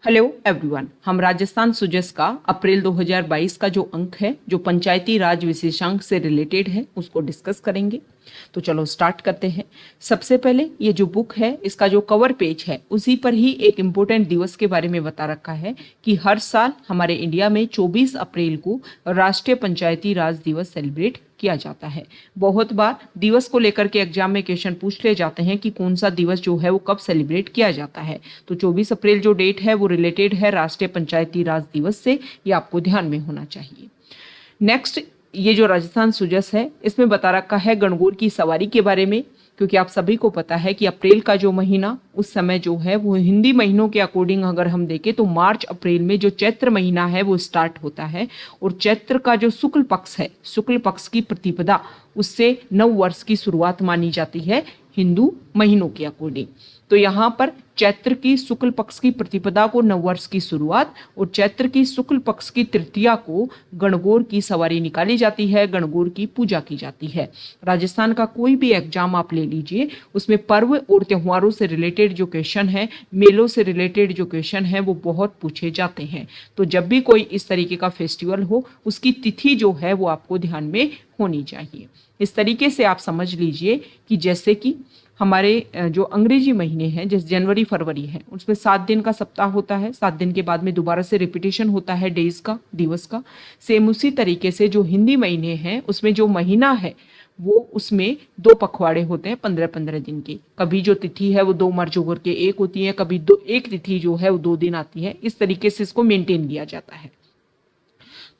Hello everyone, हम राजस्थान सुजस का अप्रैल 2022 का जो अंक है जो पंचायती राज विशेषांक से रिलेटेड है उसको डिस्कस करेंगे। तो चलो स्टार्ट करते हैं। सबसे पहले ये जो बुक है इसका जो कवर पेज है उसी पर ही एक इम्पोर्टेंट दिवस के बारे में बता रखा है कि हर साल हमारे इंडिया में 24 अप्रैल को राष्ट्रीय पंचायती राज दिवस सेलिब्रेट किया जाता है। बहुत बार दिवस को लेकर के एग्जाम में क्वेश्चन पूछ ले जाते हैं कि कौन सा दिवस जो है वो कब सेलिब्रेट किया जाता है। तो 24 अप्रैल जो डेट है वो रिलेटेड है राष्ट्रीय पंचायती राज दिवस से, ये आपको ध्यान में होना चाहिए। नेक्स्ट, ये जो राजस्थान सुजस है इसमें बता रखा है गणगौर की सवारी के बारे में, क्योंकि आप सभी को पता है कि अप्रैल का जो महीना उस समय जो है वो हिंदी महीनों के अकॉर्डिंग अगर हम देखें तो मार्च अप्रैल में जो चैत्र महीना है वो स्टार्ट होता है और चैत्र का जो शुक्ल पक्ष है, शुक्ल पक्ष की प्रतिपदा, उससे नव वर्ष की शुरुआत मानी जाती है हिंदू महीनों के अकॉर्डिंग। तो यहाँ पर चैत्र की शुक्ल पक्ष की प्रतिपदा को नववर्ष की शुरुआत और चैत्र की शुक्ल पक्ष की तृतीया को गणगौर की सवारी निकाली जाती है, गणगौर की पूजा की जाती है। राजस्थान का कोई भी एग्जाम आप ले लीजिए, उसमें पर्व और त्योहारों से रिलेटेड जो क्वेश्चन है, मेलों से रिलेटेड जो क्वेश्चन है वो बहुत पूछे जाते हैं। तो जब भी कोई इस तरीके का फेस्टिवल हो उसकी तिथि जो है वो आपको ध्यान में होनी चाहिए। इस तरीके से आप समझ लीजिए कि जैसे कि हमारे जो अंग्रेजी महीने हैं जैसे जनवरी फरवरी है उसमें 7 दिन का सप्ताह होता है, 7 दिन के बाद में दोबारा से रिपीटेशन होता है डेज का, दिवस का। सेम उसी तरीके से जो हिंदी महीने हैं उसमें जो महीना है वो उसमें 2 पखवाड़े होते हैं 15-15 दिन के। कभी जो तिथि है वो 2 मर्ज होकर के एक होती है, कभी एक तिथि जो है वो 2 दिन आती है। इस तरीके से इसको मेंटेन किया जाता है।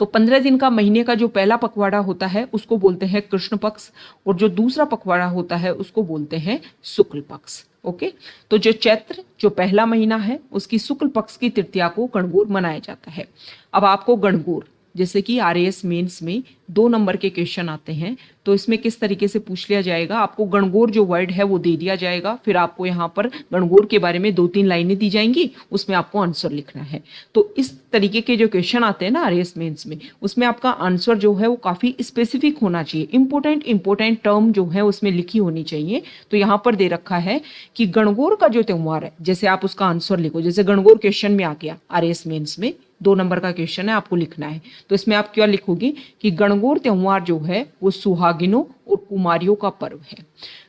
तो 15 दिन का महीने का जो पहला पखवाड़ा होता है उसको बोलते हैं कृष्ण पक्ष और जो दूसरा पखवाड़ा होता है उसको बोलते हैं शुक्ल पक्ष। ओके, तो जो चैत्र जो पहला महीना है उसकी शुक्ल पक्ष की तृतीया को गणगौर मनाया जाता है। अब आपको गणगौर, जैसे कि आरएएस मेंस में 2 नंबर के क्वेश्चन आते हैं, तो इसमें किस तरीके से पूछ लिया जाएगा, आपको गणगौर जो वर्ड है वो दे दिया जाएगा, फिर आपको यहाँ पर गणगौर के बारे में 2-3 लाइनें दी जाएंगी, उसमें आपको आंसर लिखना है। तो इस तरीके के जो क्वेश्चन आते हैं ना आरएएस मेंस में, उसमें आपका आंसर जो है वो काफी स्पेसिफिक होना चाहिए, इंपॉर्टेंट टर्म जो है उसमें लिखी होनी चाहिए। तो यहाँ पर दे रखा है कि गणगौर का जो त्योहार है, जैसे आप उसका आंसर लिखो, जैसे गणगौर क्वेश्चन में आ गया आरएएस मेंस में 2 नंबर का क्वेश्चन है, आपको लिखना है। तो इसमें आप क्या लिखोगे कि गणगौर त्योहार जो है वो सुहागिनों और कुमारियों का पर्व है।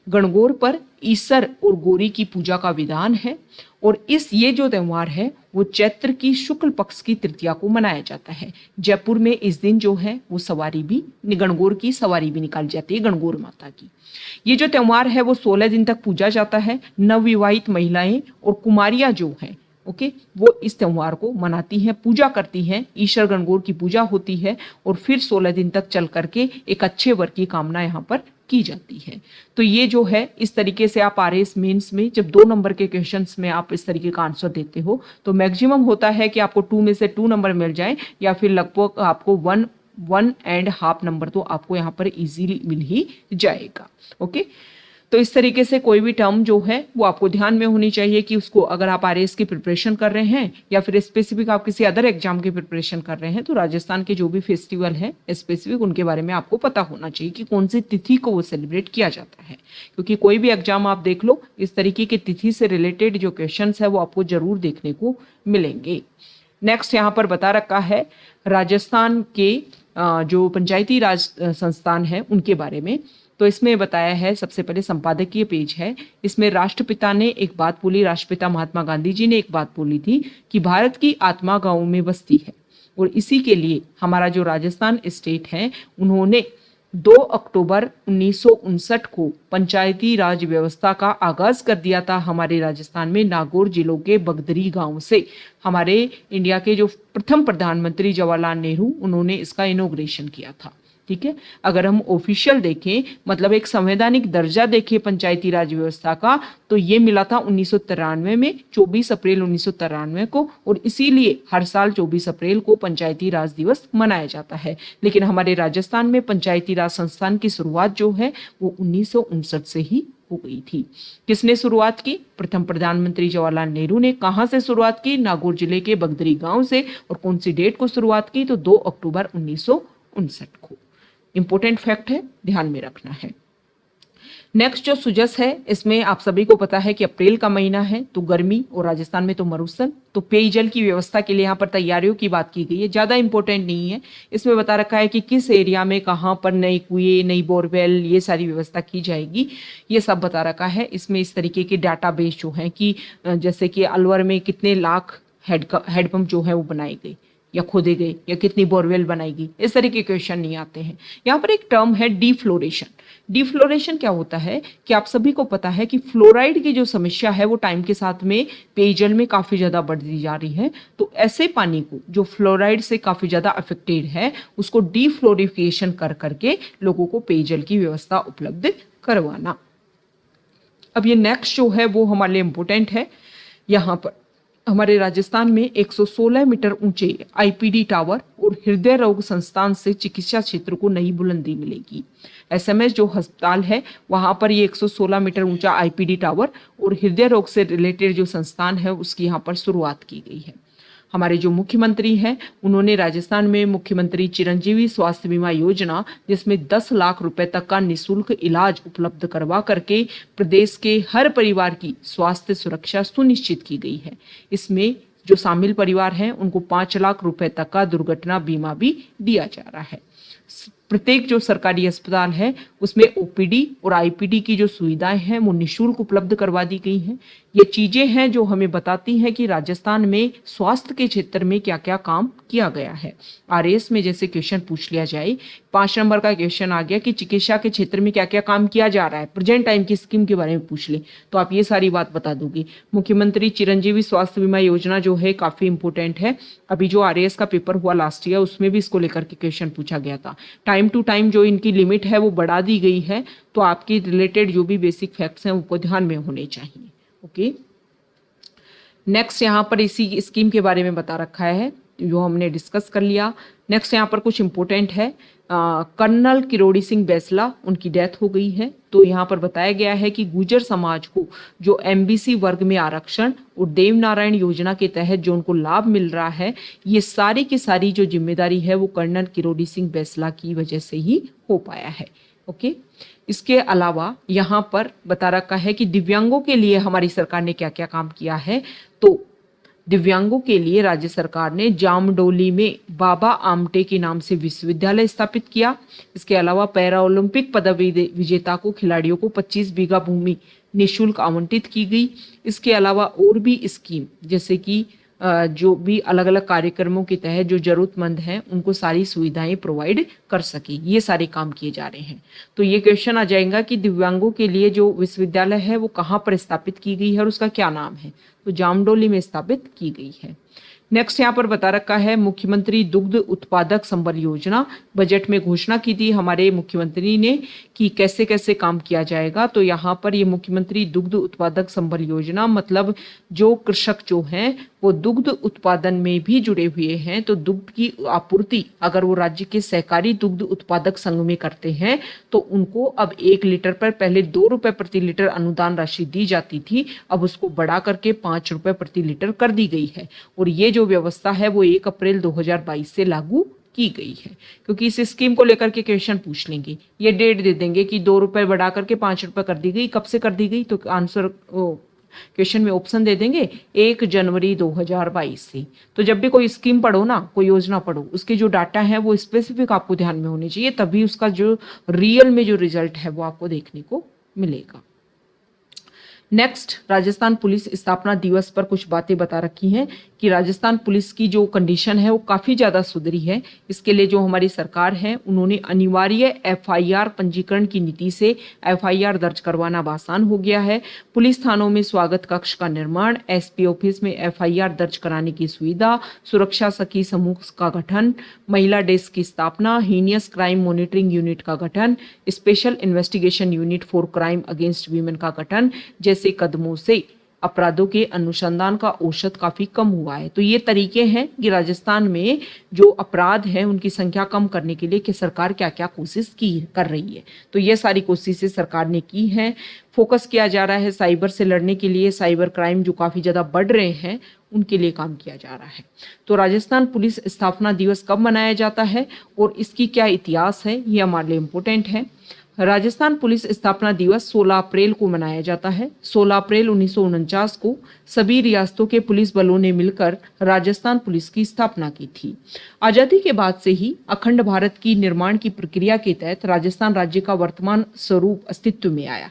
गणगौर पर ईसर और गौरी की पूजा का विधान है और ये जो त्योहार है वो चैत्र की शुक्ल पक्ष की तृतीया को मनाया जाता है। जयपुर में इस दिन जो है वो सवारी भी, गणगौर की सवारी भी निकाली जाती है गणगौर माता की। ये जो त्योहार है वो 16 दिन तक पूजा जाता है। नवविवाहित महिलाएं और कुमारियां जो हैं वो इस त्योहार को मनाती हैं, पूजा करती हैं, ईश्वर गणगौर की पूजा होती है और फिर 16 दिन तक चल करके एक अच्छे वर की कामना यहाँ पर की जाती है। तो ये जो है इस तरीके से आप आरएएस मेंस में जब 2 नंबर के क्वेश्चंस में आप इस तरीके का आंसर देते हो तो मैक्सिमम होता है कि आपको 2 में से 2 नंबर मिल जाए या फिर लगभग आपको 1.5 नंबर तो आपको यहाँ पर इजीली मिल ही जाएगा। ओके, तो इस तरीके से कोई भी टर्म जो है वो आपको ध्यान में होनी चाहिए कि उसको अगर आप आरएएस की प्रिपरेशन कर रहे हैं या फिर स्पेसिफिक आप किसी अदर एग्जाम की प्रिपरेशन कर रहे हैं तो राजस्थान के जो भी फेस्टिवल है स्पेसिफिक उनके बारे में आपको पता होना चाहिए कि कौन सी तिथि को वो सेलिब्रेट किया जाता है। क्योंकि कोई भी एग्जाम आप देख लो, इस तरीके की तिथि से रिलेटेड जो क्वेश्चन है वो आपको जरूर देखने को मिलेंगे। नेक्स्ट यहाँ पर बता रखा है राजस्थान के जो पंचायती राज संस्थान है उनके बारे में। तो इसमें बताया है, सबसे पहले संपादकीय पेज है, इसमें राष्ट्रपिता ने एक बात बोली, राष्ट्रपिता महात्मा गांधी जी ने एक बात बोली थी कि भारत की आत्मा गांवों में बसती है और इसी के लिए हमारा जो राजस्थान स्टेट है उन्होंने 2 अक्टूबर 1959 को पंचायती राज व्यवस्था का आगाज कर दिया था हमारे राजस्थान में नागौर जिलों के बगदरी गांव से। हमारे इंडिया के जो प्रथम प्रधानमंत्री जवाहरलाल नेहरू उन्होंने इसका इनॉग्रेशन किया था। ठीक है, अगर हम ऑफिशियल देखें, मतलब एक संवैधानिक दर्जा देखें पंचायती राज व्यवस्था का, तो ये मिला था 1993 में, 24 अप्रैल 1993 को, और इसीलिए हर साल 24 अप्रैल को पंचायती राज दिवस मनाया जाता है। लेकिन हमारे राजस्थान में पंचायती राज संस्थान की शुरुआत जो है वो 1959 से ही हो गई थी। किसने शुरुआत की? प्रथम प्रधानमंत्री जवाहरलाल नेहरू ने। कहां से शुरुआत की? नागौर जिले के बगदरी गांव से। और कौन सी डेट को शुरुआत की? तो 2 अक्टूबर 1959 को। इंपॉर्टेंट फैक्ट है, ध्यान में रखना है। नेक्स्ट जो सुजस है, इसमें आप सभी को पता है कि अप्रैल का महीना है, तो गर्मी और राजस्थान में तो मरुस्थल, तो पेयजल की व्यवस्था के लिए यहाँ पर तैयारियों की बात की गई है। ज़्यादा इंपॉर्टेंट नहीं है, इसमें बता रखा है कि किस एरिया में कहाँ पर नई कुएं, नई बोरवेल, ये सारी व्यवस्था की जाएगी, ये सब बता रखा है। इसमें इस तरीके के डाटाबेस जो हैं कि जैसे कि अलवर में कितने लाख हैंडपंप जो है वो बनाए गए या खोदे गए, या कितनी बोरवेल बनाएगी, इस तरह के क्वेश्चन नहीं आते हैं। यहाँ पर एक टर्म है डीफ्लोरेशन। डीफ्लोरेशन क्या होता है कि आप सभी को पता है कि फ्लोराइड की जो समस्या है वो टाइम के साथ में पेयजल में काफी ज्यादा बढ़ती जा रही है। तो ऐसे पानी को जो फ्लोराइड से काफी ज्यादा अफेक्टेड है, उसको डीफ्लोरिफिकेशन कर करके लोगों को पेयजल की व्यवस्था उपलब्ध करवाना। अब ये नेक्स्ट जो है वो हमारे लिए इम्पोर्टेंट है। यहाँ पर हमारे राजस्थान में 116 मीटर ऊंचे आईपीडी टावर और हृदय रोग संस्थान से चिकित्सा क्षेत्र को नई बुलंदी मिलेगी। एसएमएस जो अस्पताल है वहां पर ये 116 मीटर ऊंचा आईपीडी टावर और हृदय रोग से रिलेटेड जो संस्थान है उसकी यहाँ पर शुरुआत की गई है। हमारे जो मुख्यमंत्री हैं उन्होंने राजस्थान में मुख्यमंत्री चिरंजीवी स्वास्थ्य बीमा योजना, जिसमें 10 लाख रुपए तक का निःशुल्क इलाज उपलब्ध करवा करके प्रदेश के हर परिवार की स्वास्थ्य सुरक्षा सुनिश्चित की गई है। इसमें जो शामिल परिवार हैं उनको 5 लाख रुपए तक का दुर्घटना बीमा भी दिया जा रहा है। प्रत्येक जो सरकारी अस्पताल है उसमें ओपीडी और आईपीडी की जो सुविधाएं हैं वो निःशुल्क उपलब्ध करवा दी गई हैं। ये चीजें हैं जो हमें बताती हैं कि राजस्थान में स्वास्थ्य के क्षेत्र में क्या क्या काम किया गया है। आरएएस में जैसे क्वेश्चन पूछ लिया जाए, 5 नंबर का क्वेश्चन आ गया कि चिकित्सा के क्षेत्र में क्या क्या काम किया जा रहा है, प्रेजेंट टाइम की स्कीम के बारे में पूछ ले तो आप ये सारी बात बता दोगे। मुख्यमंत्री चिरंजीवी स्वास्थ्य बीमा योजना जो है काफी इंपोर्टेंट है। अभी जो आरएएस का पेपर हुआ लास्ट ईयर उसमें भी इसको लेकर के क्वेश्चन पूछा गया था। टाइम टू टाइम जो इनकी लिमिट है वो बढ़ा दी गई है, तो आपकी रिलेटेड जो भी बेसिक फैक्ट्स हैं वो ध्यान में होने चाहिए। ओके, नेक्स्ट यहाँ पर इसी स्कीम के बारे में बता रखा है जो हमने डिस्कस कर लिया। नेक्स्ट यहाँ पर कुछ इंपॉर्टेंट है। कर्नल किरोड़ी सिंह बैसला, उनकी डेथ हो गई है। तो यहाँ पर बताया गया है कि गुर्जर समाज को जो एमबीसी वर्ग में आरक्षण और देवनारायण योजना के तहत जो उनको लाभ मिल रहा है, ये सारी की सारी जो जिम्मेदारी है वो कर्नल किरोड़ी सिंह बैसला की वजह से ही हो पाया है। ओके, इसके अलावा यहाँ पर बता रखा है कि दिव्यांगों के लिए हमारी सरकार ने क्या क्या काम किया है। तो दिव्यांगों के लिए राज्य सरकार ने जामडोली में बाबा आमटे के नाम से विश्वविद्यालय स्थापित किया। इसके अलावा पैरा ओलंपिक पदक विजेता को खिलाड़ियों को 25 बीघा भूमि निःशुल्क आवंटित की गई। इसके अलावा और भी स्कीम जैसे कि जो भी अलग अलग कार्यक्रमों के तहत जो जरूरतमंद हैं उनको सारी सुविधाएं प्रोवाइड कर सके, ये सारे काम किए जा रहे हैं। तो ये क्वेश्चन आ जाएगा कि दिव्यांगों के लिए जो विश्वविद्यालय है वो कहाँ पर स्थापित की गई है और उसका क्या नाम है। तो जामडोली में स्थापित की गई है। नेक्स्ट यहाँ पर बता रखा है मुख्यमंत्री दुग्ध उत्पादक संबल योजना, बजट में घोषणा की थी हमारे मुख्यमंत्री ने कि कैसे कैसे काम किया जाएगा। तो यहाँ पर ये मुख्यमंत्री दुग्ध उत्पादक संबल योजना मतलब जो कृषक जो हैं वो दुग्ध उत्पादन में भी जुड़े हुए हैं, तो दुग्ध की आपूर्ति अगर वो राज्य के सहकारी दुग्ध उत्पादक संघ में करते हैं तो उनको अब 1 लीटर पर पहले 2 रुपए प्रति लीटर अनुदान राशि दी जाती थी, अब उसको बढ़ा करके 5 रुपए प्रति लीटर कर दी गई है। और ये जो व्यवस्था है वो 1 अप्रैल 2022 से लागू की गई है, क्योंकि इस स्कीम को लेकर के क्वेश्चन पूछ लेंगे। ये डेट दे देंगे कि 2 रुपए बढ़ा करके 5 रुपए कर दी गई, कब से कर दी गई, तो आंसर क्वेश्चन में ऑप्शन दे देंगे 1 जनवरी 2022 से। तो जब भी कोई स्कीम पढ़ो ना, कोई योजना पढ़ो, उसके जो डाटा है वो स्पेसिफिक आपको ध्यान में होने चाहिए, तभी उसका जो रियल में जो रिजल्ट है वो आपको देखने को मिलेगा। नेक्स्ट, राजस्थान पुलिस स्थापना दिवस पर कुछ बातें बता रखी हैं कि राजस्थान पुलिस की जो कंडीशन है वो काफ़ी ज़्यादा सुधरी है। इसके लिए जो हमारी सरकार है उन्होंने अनिवार्य एफआईआर पंजीकरण की नीति से एफआईआर दर्ज करवाना आसान हो गया है। पुलिस थानों में स्वागत कक्ष का निर्माण, एसपी ऑफिस में एफआईआर दर्ज कराने की सुविधा, सुरक्षा सखी समूह का गठन, महिला डेस्क की स्थापना, हीनियस क्राइम मॉनिटरिंग यूनिट का गठन, special investigation unit for crime against women का गठन जैसे कदमों से अपराधों के अनुसंधान का औसत काफी कम हुआ है। तो ये तरीके हैं कि राजस्थान में जो अपराध हैं उनकी संख्या कम करने के लिए कि सरकार क्या क्या कोशिश कर रही है। तो ये सारी कोशिशें सरकार ने की हैं। फोकस किया जा रहा है साइबर से लड़ने के लिए, साइबर क्राइम जो काफी ज्यादा बढ़ रहे हैं उनके लिए काम किया जा रहा है। तो राजस्थान पुलिस स्थापना दिवस कब मनाया जाता है और इसकी क्या इतिहास है, ये हमारे लिए इम्पोर्टेंट है। राजस्थान पुलिस स्थापना दिवस 16 अप्रैल को मनाया जाता है। 16 अप्रैल 1949 को सभी रियासतों के पुलिस बलों ने मिलकर राजस्थान पुलिस की स्थापना की थी। आजादी के बाद से ही अखंड भारत की निर्माण की प्रक्रिया के तहत राजस्थान राज्य का वर्तमान स्वरूप अस्तित्व में आया।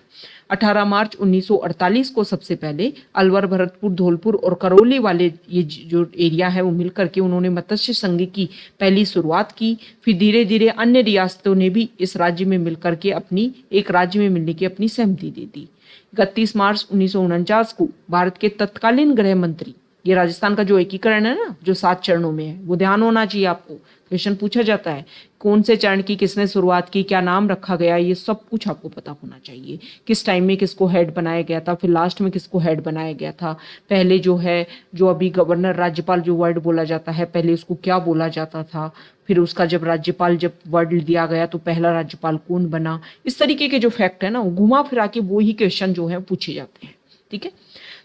18 मार्च 1948 को सबसे पहले अलवर, भरतपुर, धौलपुर और करौली वाले ये जो एरिया है वो मिलकर के उन्होंने मत्स्य संघ की पहली शुरुआत की। फिर धीरे धीरे अन्य रियासतों ने भी इस राज्य में मिलकर के अपनी एक राज्य में मिलने की अपनी सहमति दे दी। 31 मार्च 1949 को भारत के तत्कालीन गृह मंत्री, ये राजस्थान का जो एकीकरण है ना, जो 7 चरणों में है, वो ध्यान होना चाहिए आपको। क्वेश्चन पूछा जाता है कौन से चरण की किसने शुरुआत की, क्या नाम रखा गया, ये सब कुछ आपको पता होना चाहिए। किस टाइम में किसको हेड बनाया गया था, फिर लास्ट में किसको हेड बनाया गया था। पहले जो है, जो अभी गवर्नर राज्यपाल जो वर्ड बोला जाता है, पहले उसको क्या बोला जाता था, फिर उसका जब राज्यपाल जब वर्ड दिया गया तो पहला राज्यपाल कौन बना। इस तरीके के जो फैक्ट है ना, घुमा फिरा के वो ही क्वेश्चन जो है पूछे जाते हैं। ठीक है,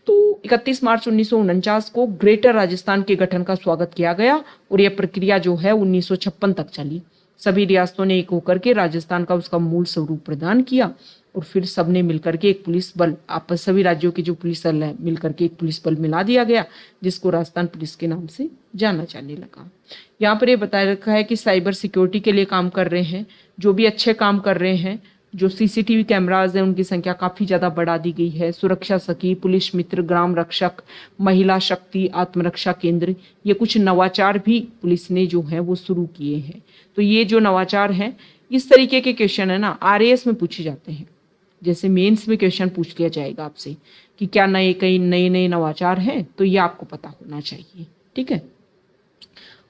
तो 31 मार्च 1949 को ग्रेटर राजस्थान के गठन का स्वागत किया गया और यह प्रक्रिया जो है 1956 तक चली। सभी रियासतों ने एक होकर के राजस्थान का उसका मूल स्वरूप प्रदान किया और फिर सबने मिलकर के एक पुलिस बल, आपस सभी राज्यों के जो पुलिस बल है मिलकर के एक पुलिस बल मिला दिया गया, जिसको राजस्थान पुलिस के नाम से जाना जाने लगा। यहाँ पर यह बताया रखा है कि साइबर सिक्योरिटी के लिए काम कर रहे हैं, जो भी अच्छे काम कर रहे हैं। जो सीसीटीवी कैमराज हैं उनकी संख्या काफ़ी ज़्यादा बढ़ा दी गई है। सुरक्षा सखी, पुलिस मित्र, ग्राम रक्षक, महिला शक्ति, आत्मरक्षा केंद्र, ये कुछ नवाचार भी पुलिस ने जो है वो शुरू किए हैं। तो ये जो नवाचार हैं, इस तरीके के क्वेश्चन है ना आरएएस में पूछे जाते हैं। जैसे मेंस में क्वेश्चन पूछ लिया जाएगा आपसे कि क्या कई नए नवाचार हैं, तो ये आपको पता होना चाहिए। ठीक है,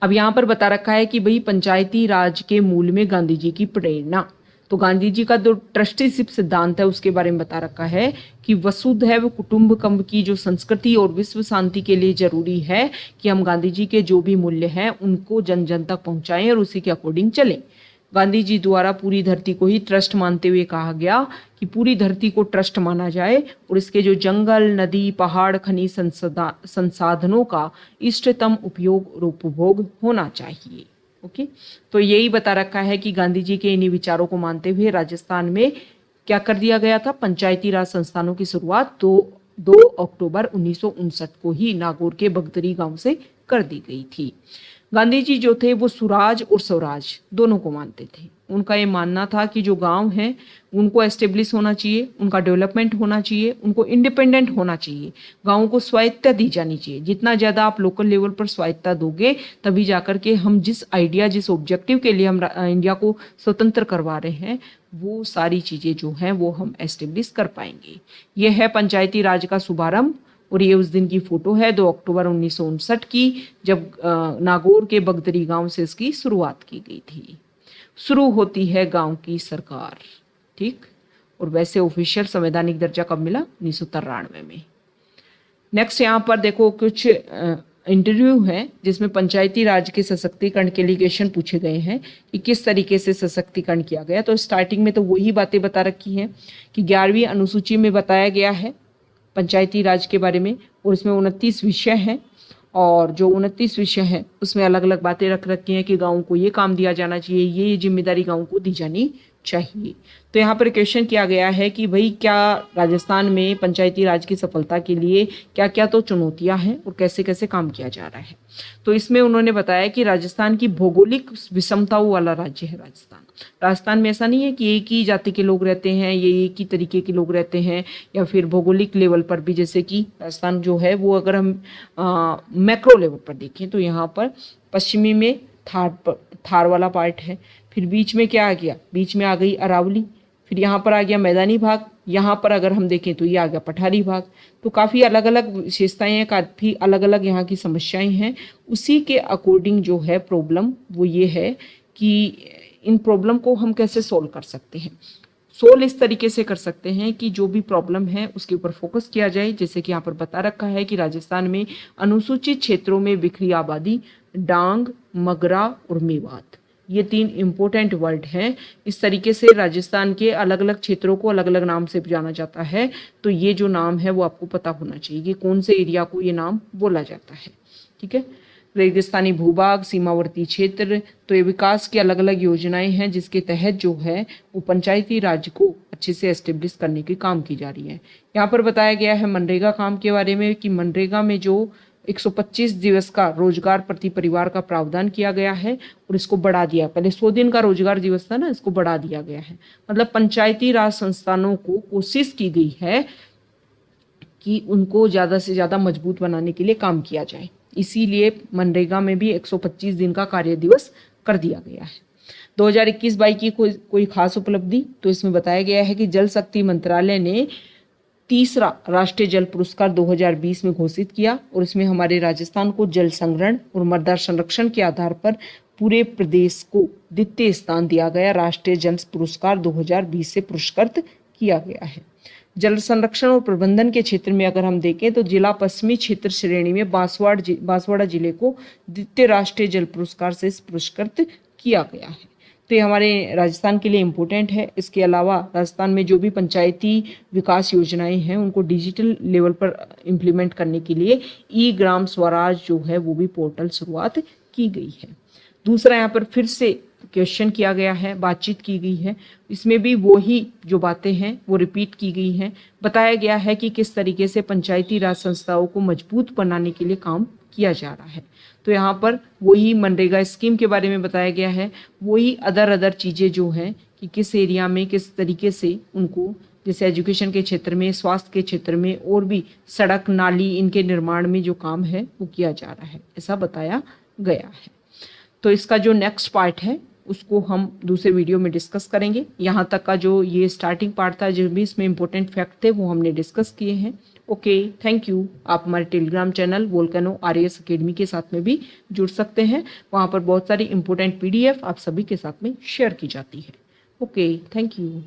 अब यहाँ पर बता रखा है कि भाई पंचायती राज के मूल में गांधी जी की प्रेरणा। तो गांधी जी का जो ट्रस्टीशिप सिद्धांत है उसके बारे में बता रखा है कि वसुधैव कुटुंबकम की जो संस्कृति और विश्व शांति के लिए जरूरी है कि हम गांधी जी के जो भी मूल्य हैं उनको जन जन तक पहुंचाएं और उसी के अकॉर्डिंग चलें। गांधी जी द्वारा पूरी धरती को ही ट्रस्ट मानते हुए कहा गया कि पूरी धरती को ट्रस्ट माना जाए और इसके जो जंगल, नदी, पहाड़, खनिज संसाधनों का इष्टतम उपयोग और उपभोग होना चाहिए। ओके, तो यही बता रखा है कि गांधी जी के इन्हीं विचारों को मानते हुए राजस्थान में क्या कर दिया गया था, पंचायती राज संस्थानों की शुरुआत 2 अक्टूबर 1959 को ही नागौर के बगदरी गांव से कर दी गई थी। गांधी जी जो थे वो सुराज और स्वराज दोनों को मानते थे। उनका ये मानना था कि जो गांव है उनको एस्टेब्लिश होना चाहिए, उनका डेवलपमेंट होना चाहिए, उनको इंडिपेंडेंट होना चाहिए, गांवों को स्वायत्तता दी जानी चाहिए। जितना ज़्यादा आप लोकल लेवल पर स्वायत्तता दोगे तभी जाकर के हम जिस आइडिया, जिस ऑब्जेक्टिव के लिए हम इंडिया को स्वतंत्र करवा रहे हैं वो सारी चीज़ें जो हैं वो हम एस्टेब्लिश कर पाएंगे। यह है पंचायती राज का शुभारंभ और ये उस दिन की फोटो है 2 अक्टूबर 1959 की, जब नागौर के बगदरी गांव से इसकी शुरुआत की गई थी। शुरू होती है गांव की सरकार। ठीक, और वैसे ऑफिशियल संवैधानिक दर्जा कब मिला, 1993 में। नेक्स्ट यहाँ पर देखो कुछ इंटरव्यू है जिसमें पंचायती राज के सशक्तिकरण के लिए क्वेश्चन पूछे गए हैं कि किस तरीके से सशक्तिकरण किया गया। तो स्टार्टिंग में तो वही बातें बता रखी हैं कि 11वीं अनुसूची में बताया गया है पंचायती राज के बारे में और इसमें 29 विषय हैं और जो 29 विषय हैं उसमें अलग अलग बातें रख रखी हैं कि गाँव को ये काम दिया जाना चाहिए, ये जिम्मेदारी गाँव को दी जानी चाहिए। तो यहाँ पर क्वेश्चन किया गया है कि भाई क्या राजस्थान में पंचायती राज की सफलता के लिए क्या क्या तो चुनौतियां हैं और कैसे कैसे काम किया जा रहा है। तो इसमें उन्होंने बताया कि राजस्थान की भौगोलिक विषमताओं वाला राज्य है राजस्थान। राजस्थान में ऐसा नहीं है कि एक ही जाति के लोग रहते हैं, ये एक ही तरीके के लोग रहते हैं, या फिर भौगोलिक लेवल पर भी जैसे कि राजस्थान जो है वो अगर हम मैक्रो लेवल पर देखें तो यहाँ पर पश्चिमी में थार वाला पार्ट है, फिर बीच में क्या आ गया, बीच में आ गई अरावली, फिर यहाँ पर आ गया मैदानी भाग, यहाँ पर अगर हम देखें तो ये आ गया पठारी भाग। तो काफ़ी अलग अलग विशेषताएं हैं, काफ़ी अलग अलग यहाँ की समस्याएं हैं। उसी के अकॉर्डिंग जो है प्रॉब्लम वो ये है कि इन प्रॉब्लम को हम कैसे सोल्व कर सकते हैं। सोल्व इस तरीके से कर सकते हैं कि जो भी प्रॉब्लम है उसके ऊपर फोकस किया जाए। जैसे कि यहाँ पर बता रखा है कि राजस्थान में अनुसूचित क्षेत्रों में बिखरी आबादी, डांग, मगरा और मेवात, ये 3 इम्पोर्टेंट वर्ड हैं। इस तरीके से राजस्थान के अलग अलग क्षेत्रों को अलग अलग नाम से जाना जाता है। तो ये जो नाम है वो आपको पता होना चाहिए कि कौन से एरिया को ये नाम बोला जाता है। ठीक है, रेगिस्तानी भूभाग, सीमावर्ती क्षेत्र, तो ये विकास की अलग अलग योजनाएं हैं जिसके तहत जो है वो पंचायती राज को अच्छे से एस्टेब्लिश करने की काम की जा रही है। यहाँ पर बताया गया है मनरेगा काम के बारे में कि मनरेगा में जो 125 दिवस का रोजगार प्रति परिवार का प्रावधान किया गया है और इसको बढ़ा दिया। पहले 100 दिन का रोजगार दिवस था ना, इसको बढ़ा दिया गया है। मतलब पंचायती राज संस्थानों को कोशिश की गई है कि उनको ज़्यादा से ज़्यादा मजबूत बनाने के लिए काम किया जाए, इसीलिए मनरेगा में भी 125 दिन का कार्य दिवस कर दिया गया है। 2021-22 की कोई खास उपलब्धि, तो इसमें बताया गया है कि जल शक्ति मंत्रालय ने तीसरा राष्ट्रीय जल पुरस्कार 2020 में घोषित किया और इसमें हमारे राजस्थान को जल संग्रहण और मृदा संरक्षण के आधार पर पूरे प्रदेश को द्वितीय स्थान दिया गया। राष्ट्रीय जल पुरस्कार 2020 से पुरस्कृत किया गया है। जल संरक्षण और प्रबंधन के क्षेत्र में अगर हम देखें तो जिला पश्चिमी क्षेत्र श्रेणी में बांसवाड़ा जिले को द्वितीय राष्ट्रीय जल पुरस्कार से पुरस्कृत किया गया है। तो ये हमारे राजस्थान के लिए इम्पोर्टेंट है। इसके अलावा राजस्थान में जो भी पंचायती विकास योजनाएं हैं उनको डिजिटल लेवल पर इम्प्लीमेंट करने के लिए ई ग्राम स्वराज जो है वो भी पोर्टल शुरुआत की गई है। दूसरा यहाँ पर फिर से क्वेश्चन किया गया है, बातचीत की गई है, इसमें भी वही जो बातें हैं वो रिपीट की गई हैं। बताया गया है कि किस तरीके से पंचायती राज संस्थाओं को मजबूत बनाने के लिए काम किया जा रहा है। तो यहाँ पर वही मनरेगा स्कीम के बारे में बताया गया है, वही अदर चीज़ें जो हैं कि किस एरिया में किस तरीके से उनको, जैसे एजुकेशन के क्षेत्र में, स्वास्थ्य के क्षेत्र में और भी सड़क नाली इनके निर्माण में जो काम है वो किया जा रहा है, ऐसा बताया गया है। तो इसका जो नेक्स्ट पार्ट है उसको हम दूसरे वीडियो में डिस्कस करेंगे। यहाँ तक का जो ये स्टार्टिंग पार्ट था, जो भी इसमें इंपॉर्टेंट फैक्ट थे वो हमने डिस्कस किए हैं। Okay, thank you. आप हमारे Telegram channel volcano RAS academy के साथ में भी जुड़ सकते हैं। वहाँ पर बहुत सारी इंपॉर्टेंट PDF आप सभी के साथ में शेयर की जाती है। Okay, thank you.